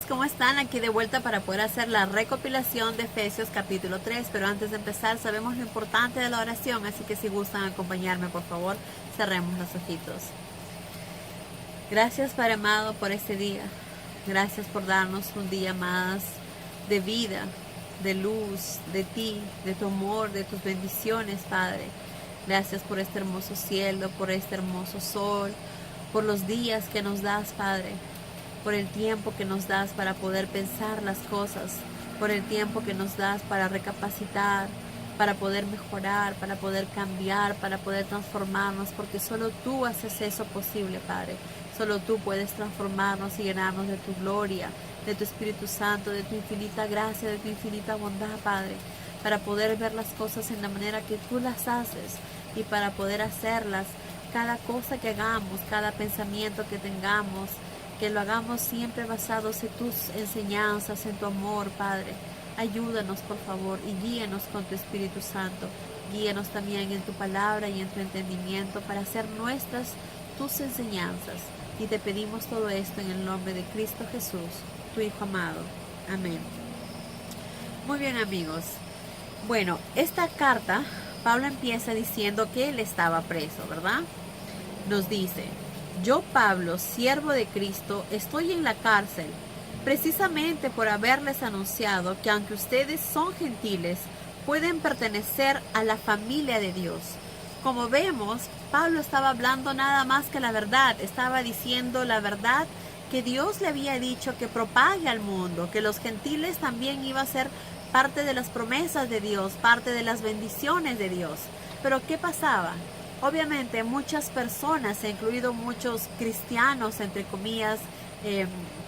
¿Cómo están? Aquí de vuelta para poder hacer la recopilación de Efesios capítulo 3, pero antes de empezar sabemos lo importante de la oración, así que si gustan acompañarme, por favor, cerremos los ojitos. Gracias, Padre amado, por este día. Gracias por darnos un día más de vida, de luz, de ti, de tu amor, de tus bendiciones, Padre. Gracias por este hermoso cielo, por este hermoso sol, por los días que nos das, Padre, por el tiempo que nos das para poder pensar las cosas, por el tiempo que nos das para recapacitar, para poder mejorar, para poder cambiar, para poder transformarnos, porque solo tú haces eso posible, Padre. Solo tú puedes transformarnos y llenarnos de tu gloria, de tu Espíritu Santo, de tu infinita gracia, de tu infinita bondad, Padre, para poder ver las cosas en la manera que tú las haces y para poder hacerlas, cada cosa que hagamos, cada pensamiento que tengamos, que lo hagamos siempre basados en tus enseñanzas, en tu amor, Padre. Ayúdanos, por favor, y guíanos con tu Espíritu Santo. Guíanos también en tu palabra y en tu entendimiento para hacer nuestras tus enseñanzas. Y te pedimos todo esto en el nombre de Cristo Jesús, tu Hijo amado. Amén. Muy bien, amigos. Bueno, esta carta, Pablo empieza diciendo que él estaba preso, ¿verdad? Nos dice: yo, Pablo, siervo de Cristo, estoy en la cárcel, precisamente por haberles anunciado que aunque ustedes son gentiles, pueden pertenecer a la familia de Dios. Como vemos, Pablo estaba hablando nada más que la verdad, estaba diciendo la verdad que Dios le había dicho que propague al mundo, que los gentiles también iban a ser parte de las promesas de Dios, parte de las bendiciones de Dios. Pero ¿qué pasaba? Obviamente muchas personas, incluido muchos cristianos, entre comillas,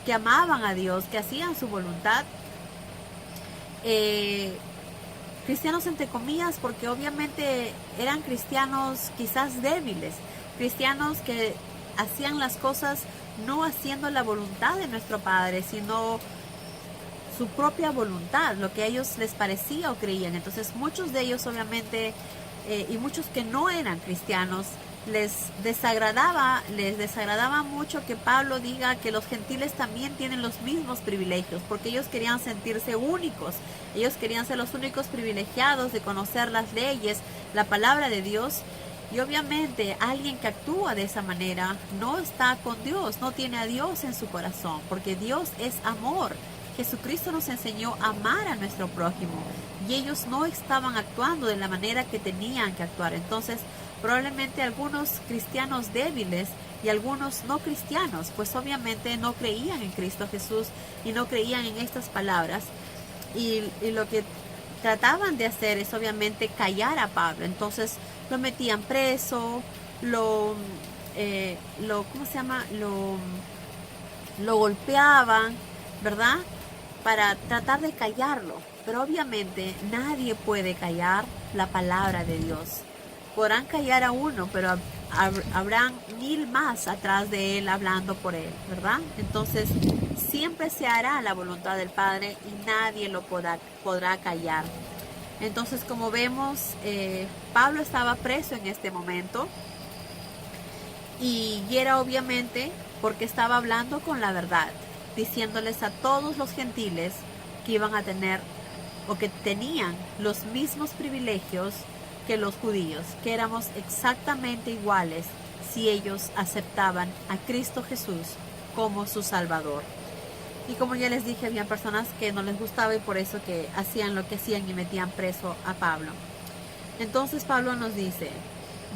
que amaban a Dios, que hacían su voluntad, cristianos entre comillas, porque obviamente eran cristianos quizás débiles, cristianos que hacían las cosas no haciendo la voluntad de nuestro Padre, sino su propia voluntad, lo que a ellos les parecía o creían. Entonces muchos de ellos obviamente y muchos que no eran cristianos les desagradaba mucho que Pablo diga que los gentiles también tienen los mismos privilegios, porque ellos querían sentirse únicos, ellos querían ser los únicos privilegiados de conocer las leyes, la palabra de Dios. Y obviamente alguien que actúa de esa manera no está con Dios, no tiene a Dios en su corazón, porque Dios es amor. Jesucristo nos enseñó a amar a nuestro prójimo y ellos no estaban actuando de la manera que tenían que actuar. Entonces, probablemente algunos cristianos débiles y algunos no cristianos, pues obviamente no creían en Cristo Jesús y no creían en estas palabras. Y lo que trataban de hacer es obviamente callar a Pablo. Entonces, lo metían preso, ¿cómo se llama? Lo golpeaban, ¿verdad? Para tratar de callarlo. Pero obviamente nadie puede callar la palabra de Dios. Podrán callar a uno, pero habrán 1000 más atrás de él hablando por él, ¿verdad? Entonces siempre se hará la voluntad del Padre y nadie lo podrá callar. Entonces, como vemos, Pablo estaba preso en este momento y era obviamente porque estaba hablando con la verdad, diciéndoles a todos los gentiles que iban a tener o que tenían los mismos privilegios que los judíos, que éramos exactamente iguales si ellos aceptaban a Cristo Jesús como su Salvador. Y como ya les dije, había personas que no les gustaba y por eso que hacían lo que hacían y metían preso a Pablo. Entonces Pablo nos dice: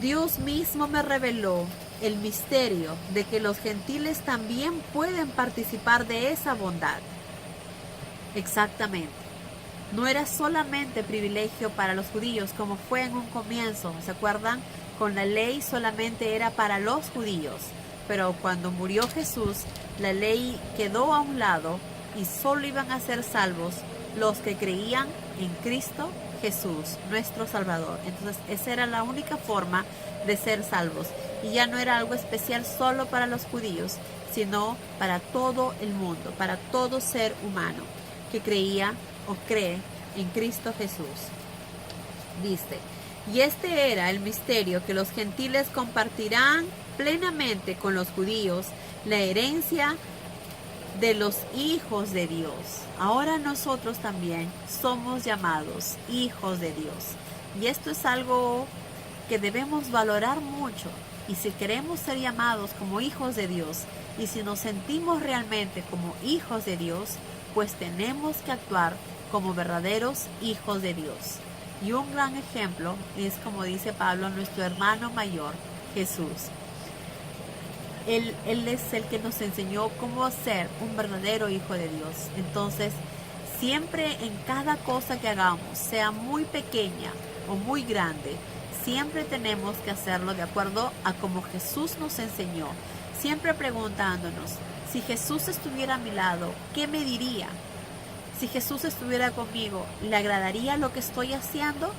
Dios mismo me reveló el misterio de que los gentiles también pueden participar de esa bondad. Exactamente. No era solamente privilegio para los judíos como fue en un comienzo. ¿Se acuerdan? Con la ley solamente era para los judíos. Pero cuando murió Jesús, la ley quedó a un lado y solo iban a ser salvos los que creían en Cristo Jesús, nuestro Salvador. Entonces esa era la única forma de ser salvos. Y ya no era algo especial solo para los judíos, sino para todo el mundo, para todo ser humano que creía o cree en Cristo Jesús. Dice: y este era el misterio, que los gentiles compartirán plenamente con los judíos la herencia de los hijos de Dios. Ahora nosotros también somos llamados hijos de Dios. Y esto es algo que debemos valorar mucho. Y si queremos ser llamados como hijos de Dios, y si nos sentimos realmente como hijos de Dios, pues tenemos que actuar como verdaderos hijos de Dios. Y un gran ejemplo es, como dice Pablo, nuestro hermano mayor, Jesús. Él es el que nos enseñó cómo ser un verdadero hijo de Dios. Entonces, siempre en cada cosa que hagamos, sea muy pequeña o muy grande, siempre tenemos que hacerlo de acuerdo a como Jesús nos enseñó. Siempre preguntándonos, si Jesús estuviera a mi lado, ¿qué me diría? Si Jesús estuviera conmigo, ¿le agradaría lo que estoy haciendo?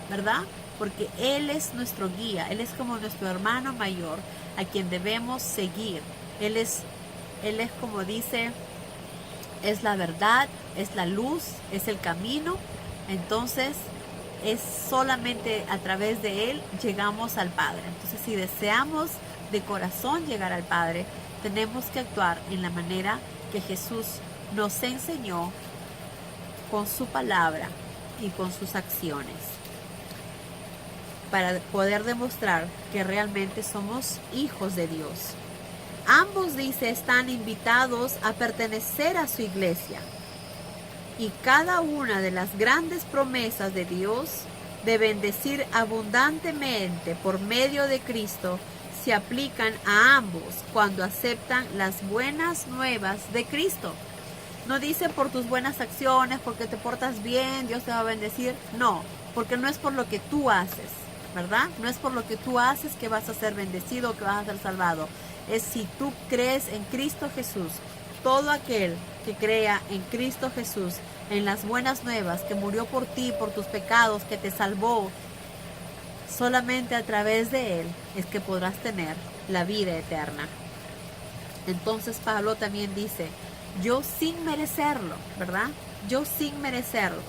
¿Verdad? Porque Él es nuestro guía, Él es como nuestro hermano mayor, a quien debemos seguir. Él es como dice, es la verdad, es la luz, es el camino. Entonces, es solamente a través de Él llegamos al Padre. Entonces, si deseamos de corazón llegar al Padre, tenemos que actuar en la manera que Jesús nos enseñó con su palabra y con sus acciones, para poder demostrar que realmente somos hijos de Dios. Ambos, dice, están invitados a pertenecer a su iglesia. Y cada una de las grandes promesas de Dios de bendecir abundantemente por medio de Cristo se aplican a ambos cuando aceptan las buenas nuevas de Cristo. No dice por tus buenas acciones, porque te portas bien, Dios te va a bendecir. No, porque no es por lo que tú haces, ¿verdad? No es por lo que tú haces que vas a ser bendecido o que vas a ser salvado. Es si tú crees en Cristo Jesús. Todo aquel que crea en Cristo Jesús, en las buenas nuevas, que murió por ti, por tus pecados, que te salvó, solamente a través de Él es que podrás tener la vida eterna. Entonces Pablo también dice, yo sin merecerlo, ¿verdad? Yo sin merecerlo,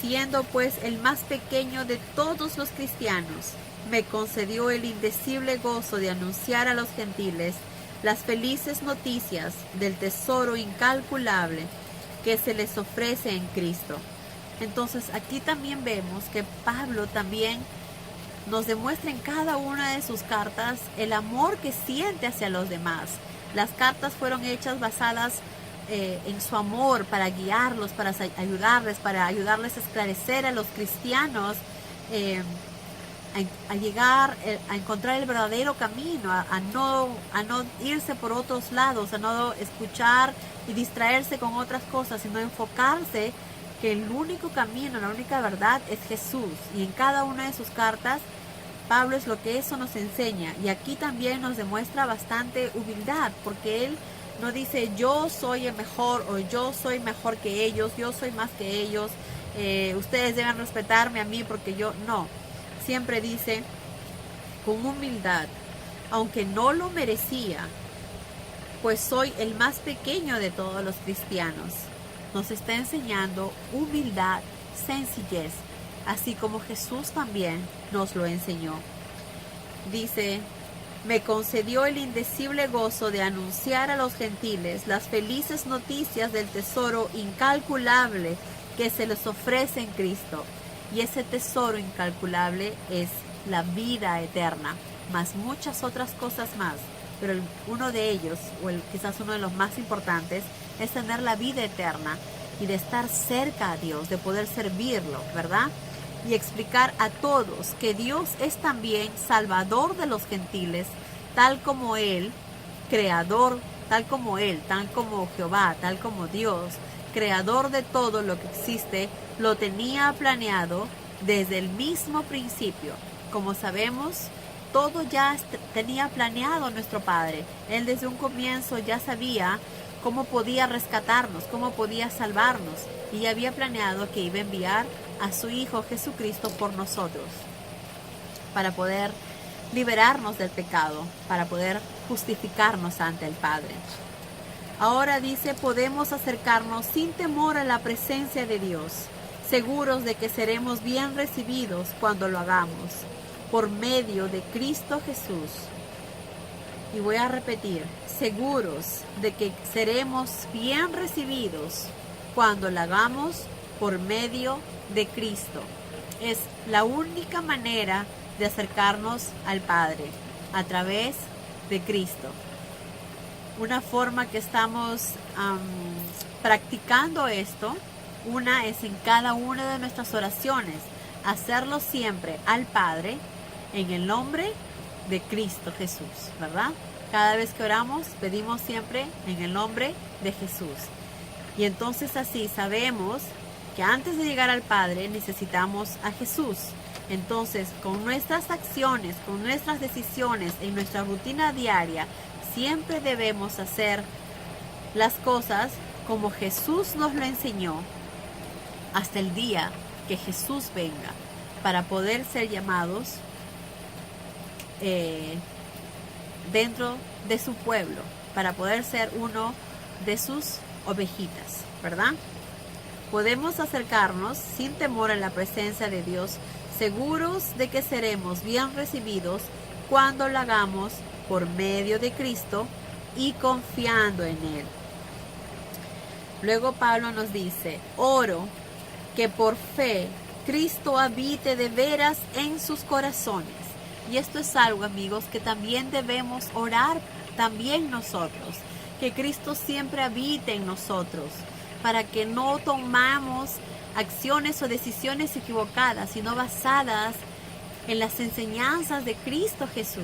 siendo pues el más pequeño de todos los cristianos, me concedió el indecible gozo de anunciar a los gentiles las felices noticias del tesoro incalculable que se les ofrece en Cristo. Entonces aquí también vemos que Pablo también nos demuestra en cada una de sus cartas el amor que siente hacia los demás. Las cartas fueron hechas basadas en su amor para guiarlos, para ayudarles a esclarecer a los cristianos, a llegar a encontrar el verdadero camino, a no irse por otros lados, a no escuchar y distraerse con otras cosas, sino enfocarse que el único camino, la única verdad es Jesús. Y en cada una de sus cartas Pablo es lo que eso nos enseña. Y aquí también nos demuestra bastante humildad, porque él no dice yo soy el mejor o yo soy mejor que ellos, yo soy más que ellos, ustedes deben respetarme a mí porque yo no. Siempre dice con humildad, aunque no lo merecía, pues soy el más pequeño de todos los cristianos. Nos está enseñando humildad, sencillez, así como Jesús también nos lo enseñó. Dice, me concedió el indecible gozo de anunciar a los gentiles las felices noticias del tesoro incalculable que se les ofrece en Cristo. Y ese tesoro incalculable es la vida eterna, más muchas otras cosas más. Pero uno de ellos, o quizás uno de los más importantes, es tener la vida eterna y de estar cerca a Dios, de poder servirlo, ¿verdad? Y explicar a todos que Dios es también salvador de los gentiles, tal como Él, creador, tal como Él, tal como Jehová, tal como Dios, creador de todo lo que existe, lo tenía planeado desde el mismo principio. Como sabemos, todo ya tenía planeado nuestro Padre. Él desde un comienzo ya sabía cómo podía rescatarnos, cómo podía salvarnos, y ya había planeado que iba a enviar a su Hijo Jesucristo por nosotros, para poder liberarnos del pecado, para poder justificarnos ante el Padre. Ahora dice, podemos acercarnos sin temor a la presencia de Dios, seguros de que seremos bien recibidos cuando lo hagamos, por medio de Cristo Jesús. Y voy a repetir, seguros de que seremos bien recibidos cuando lo hagamos por medio de Cristo. Es la única manera de acercarnos al Padre, a través de Cristo. Una forma que estamos practicando esto, una es en cada una de nuestras oraciones, hacerlo siempre al Padre en el nombre de Cristo Jesús, ¿verdad? Cada vez que oramos, pedimos siempre en el nombre de Jesús. Y entonces así sabemos que antes de llegar al Padre necesitamos a Jesús. Entonces, con nuestras acciones, con nuestras decisiones, en nuestra rutina diaria, siempre debemos hacer las cosas como Jesús nos lo enseñó, hasta el día que Jesús venga, para poder ser llamados dentro de su pueblo, para poder ser uno de sus ovejitas, ¿verdad? Podemos acercarnos sin temor a la presencia de Dios, seguros de que seremos bien recibidos cuando lo hagamos por medio de Cristo y confiando en Él. Luego Pablo nos dice, oro que por fe Cristo habite de veras en sus corazones. Y esto es algo, amigos, que también debemos orar también nosotros, que Cristo siempre habite en nosotros, para que no tomamos acciones o decisiones equivocadas, sino basadas en las enseñanzas de Cristo Jesús.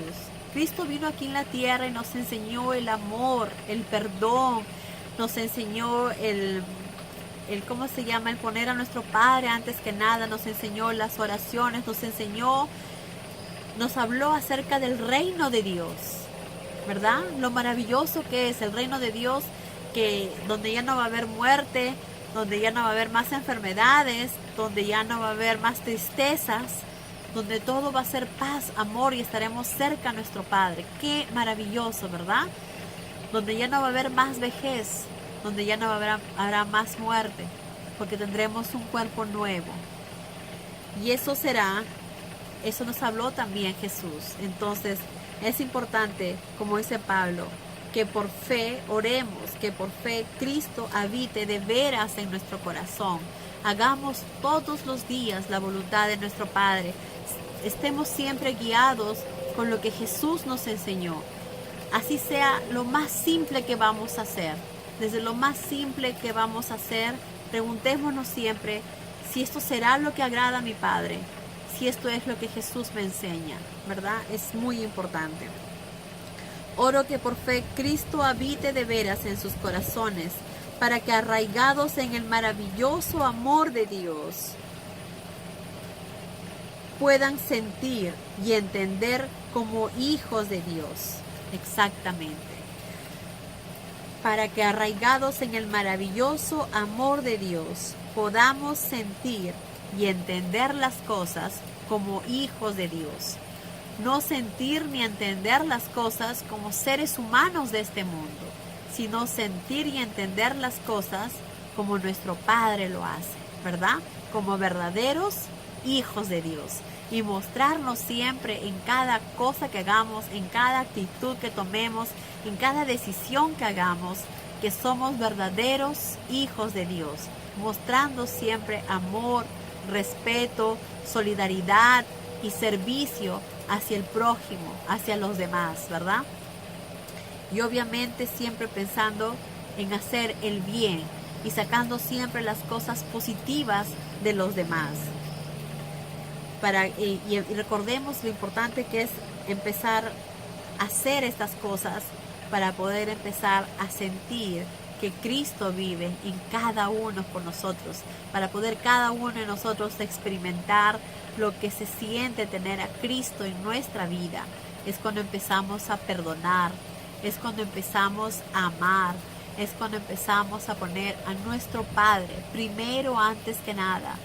Cristo vino aquí en la tierra y nos enseñó el amor, el perdón, nos enseñó el ¿cómo se llama? El poner a nuestro Padre antes que nada, nos enseñó las oraciones, nos habló acerca del reino de Dios, ¿verdad? Lo maravilloso que es el reino de Dios, que donde ya no va a haber muerte, donde ya no va a haber más enfermedades, donde ya no va a haber más tristezas, donde todo va a ser paz, amor y estaremos cerca a nuestro Padre. Qué maravilloso, ¿verdad? Donde ya no va a haber más vejez, donde ya no habrá más muerte, porque tendremos un cuerpo nuevo. Y eso nos habló también Jesús. Entonces es importante, como dice Pablo, que por fe oremos, que por fe Cristo habite de veras en nuestro corazón. Hagamos todos los días la voluntad de nuestro Padre. Estemos siempre guiados con lo que Jesús nos enseñó. Así sea lo más simple que vamos a hacer. Desde lo más simple que vamos a hacer, preguntémonos siempre si esto será lo que agrada a mi Padre, si esto es lo que Jesús me enseña, ¿verdad? Es muy importante. Oro que por fe Cristo habite de veras en sus corazones, para que arraigados en el maravilloso amor de Dios, puedan sentir y entender como hijos de Dios. Exactamente. Para que arraigados en el maravilloso amor de Dios, podamos sentir y entender las cosas como hijos de Dios. No sentir ni entender las cosas como seres humanos de este mundo, sino sentir y entender las cosas como nuestro Padre lo hace, ¿verdad? Como verdaderos hijos de Dios. Y mostrarnos siempre en cada cosa que hagamos, en cada actitud que tomemos, en cada decisión que hagamos, que somos verdaderos hijos de Dios, mostrando siempre amor, respeto, solidaridad y servicio hacia el prójimo, hacia los demás, ¿verdad? Y obviamente siempre pensando en hacer el bien y sacando siempre las cosas positivas de los demás. Y recordemos lo importante que es empezar a hacer estas cosas para poder empezar a sentir que Cristo vive en cada uno por nosotros, para poder cada uno de nosotros experimentar lo que se siente tener a Cristo en nuestra vida. Es cuando empezamos a perdonar, es cuando empezamos a amar, es cuando empezamos a poner a nuestro Padre primero antes que nada,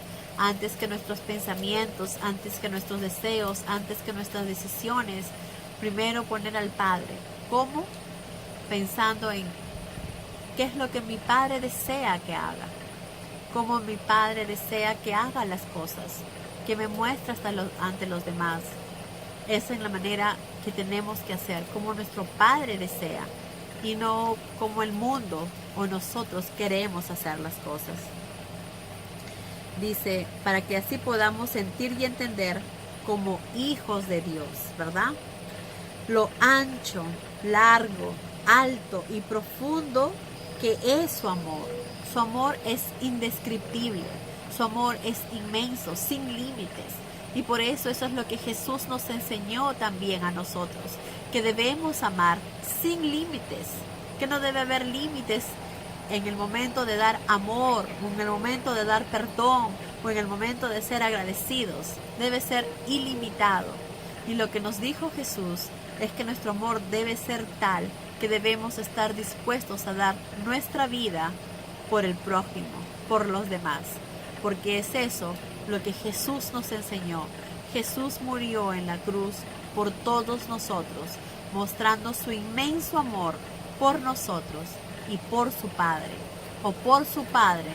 antes que nuestros pensamientos, antes que nuestros deseos, antes que nuestras decisiones. Primero poner al Padre. ¿Cómo? Pensando en qué es lo que mi Padre desea que haga, cómo mi Padre desea que haga las cosas, que me muestre ante los demás. es en la manera que tenemos que hacer, como nuestro Padre desea, y no como el mundo o nosotros queremos hacer las cosas. Dice, para que así podamos sentir y entender como hijos de Dios, ¿verdad? Lo ancho, largo, alto y profundo que es su amor. Su amor es indescriptible, su amor es inmenso, sin límites. Y por eso es lo que Jesús nos enseñó también a nosotros, que debemos amar sin límites, que no debe haber límites en el momento de dar amor, en el momento de dar perdón, o en el momento de ser agradecidos. Debe ser ilimitado. Y lo que nos dijo Jesús es que nuestro amor debe ser tal que debemos estar dispuestos a dar nuestra vida por el prójimo, por los demás. Porque es eso lo que Jesús nos enseñó. Jesús murió en la cruz por todos nosotros, mostrando su inmenso amor por nosotros y por su Padre, o por su Padre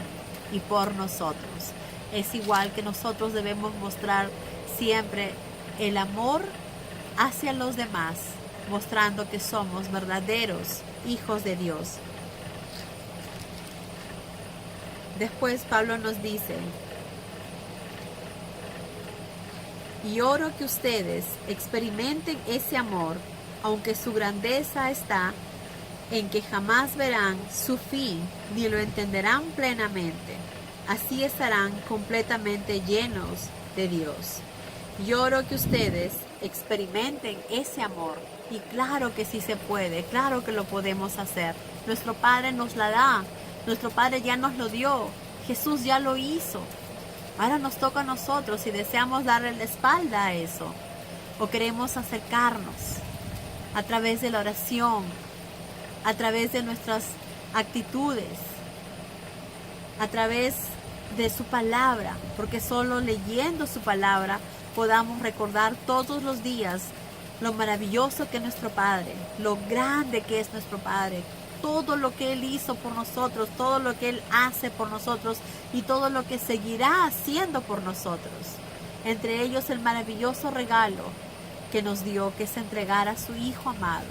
y por nosotros. Es igual que nosotros debemos mostrar siempre el amor hacia los demás, mostrando que somos verdaderos hijos de Dios. Después Pablo nos dice, y oro que ustedes experimenten ese amor, aunque su grandeza está en que jamás verán su fin ni lo entenderán plenamente. Así estarán completamente llenos de Dios. Y oro que ustedes experimenten ese amor. Y claro que sí se puede, claro que lo podemos hacer. Nuestro Padre nos la da, nuestro Padre ya nos lo dio, Jesús ya lo hizo. Ahora nos toca a nosotros si deseamos darle la espalda a eso o queremos acercarnos a través de la oración, a través de nuestras actitudes, a través de su palabra, porque solo leyendo su palabra podamos recordar todos los días lo maravilloso que es nuestro Padre, lo grande que es nuestro Padre, todo lo que Él hizo por nosotros, todo lo que Él hace por nosotros y todo lo que seguirá haciendo por nosotros. Entre ellos el maravilloso regalo que nos dio, que es entregar a su Hijo amado.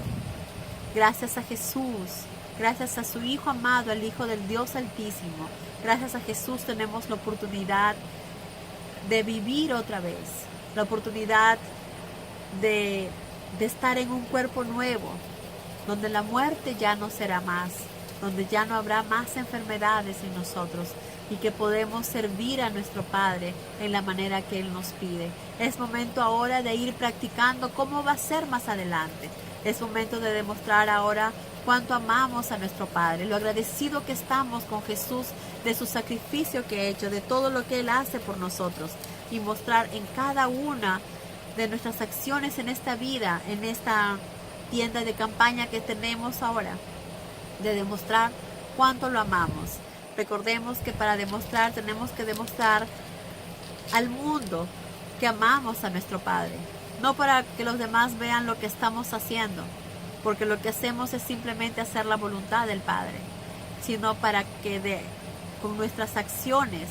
Gracias a Jesús, gracias a su Hijo amado, el Hijo del Dios Altísimo, gracias a Jesús tenemos la oportunidad de vivir otra vez, la oportunidad de estar en un cuerpo nuevo, donde la muerte ya no será más, donde ya no habrá más enfermedades en nosotros y que podemos servir a nuestro Padre en la manera que Él nos pide. Es momento ahora de ir practicando cómo va a ser más adelante. Es momento de demostrar ahora cuánto amamos a nuestro Padre, lo agradecido que estamos con Jesús de su sacrificio que ha hecho, de todo lo que Él hace por nosotros y mostrar en cada una de nuestras acciones en esta vida, en esta tienda de campaña que tenemos ahora, de demostrar cuánto lo amamos. Recordemos que para demostrar tenemos que demostrar al mundo que amamos a nuestro Padre, no para que los demás vean lo que estamos haciendo, porque lo que hacemos es simplemente hacer la voluntad del Padre, sino para que con nuestras acciones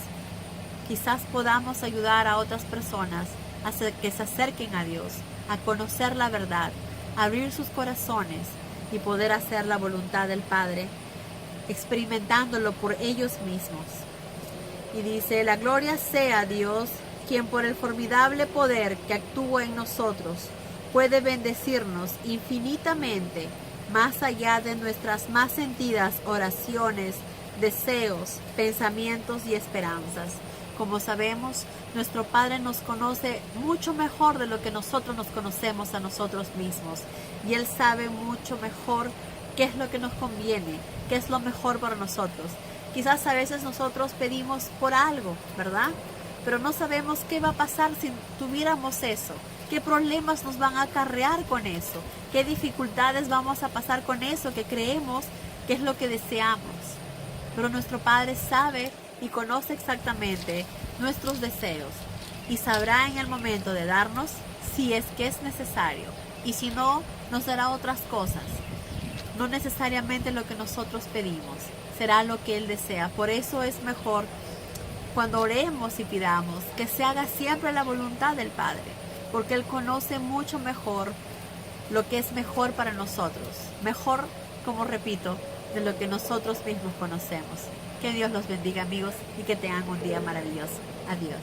quizás podamos ayudar a otras personas a que se acerquen a Dios, a conocer la verdad, abrir sus corazones y poder hacer la voluntad del Padre, experimentándolo por ellos mismos. Y dice, la gloria sea a Dios, quien por el formidable poder que actúa en nosotros, puede bendecirnos infinitamente, más allá de nuestras más sentidas oraciones, deseos, pensamientos y esperanzas. Como sabemos, nuestro Padre nos conoce mucho mejor de lo que nosotros nos conocemos a nosotros mismos. Y Él sabe mucho mejor qué es lo que nos conviene, qué es lo mejor para nosotros. Quizás a veces nosotros pedimos por algo, ¿verdad? Pero no sabemos qué va a pasar si tuviéramos eso. ¿Qué problemas nos van a acarrear con eso? ¿Qué dificultades vamos a pasar con eso que creemos que es lo que deseamos? Pero nuestro Padre sabe y conoce exactamente nuestros deseos y sabrá en el momento de darnos si es que es necesario, y si no, nos dará otras cosas, no necesariamente lo que nosotros pedimos, será lo que Él desea. Por eso es mejor cuando oremos y pidamos que se haga siempre la voluntad del Padre, porque Él conoce mucho mejor lo que es mejor para nosotros. Mejor, como repito, de lo que nosotros mismos conocemos. Que Dios los bendiga, amigos, y que tengan un día maravilloso. Adiós.